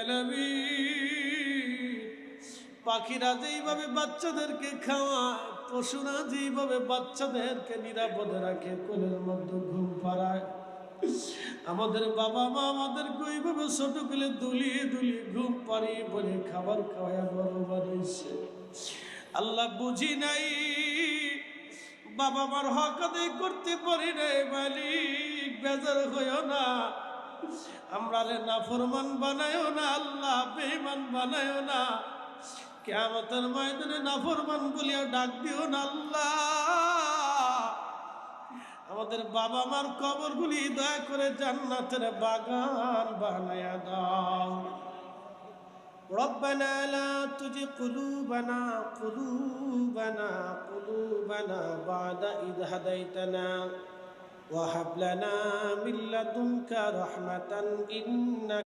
আলামিন। পাখিরা যেইভাবে বাচ্চাদেরকে খাওয়ায়, পশুরা যেইভাবে বাচ্চাদেরকে নিরাপদে রাখে, কোলের মধ্যে ঘুম পাড়ায়, আমাদের বাবা মা আমাদেরকে ওইভাবে ছোট কোলে দুলিয়ে দুলিয়ে ঘুম পাড়িয়ে বলে খাবার খাওয়ায় বড় বানাইছে। আল্লাহ বুঝি নাই, বাবা মার হক আদায় করতে পারি নাই, মালিক বেজার হইও না, আমরা রে নাফরমান বানায়ও না আল্লাহ, বেঈমান বানায়ও না, কিয়ামতের ময়দানে নাফরমান বলিয়া ডাক দিও না আল্লাহ। আমাদের বাবা মার কবরগুলি দয়া করে জান্নাতের বাগান বানায়া দাও। ربنا لا تزغ قلوبنا بعد إذ هديتنا وهب لنا من لدنك رحمة إنك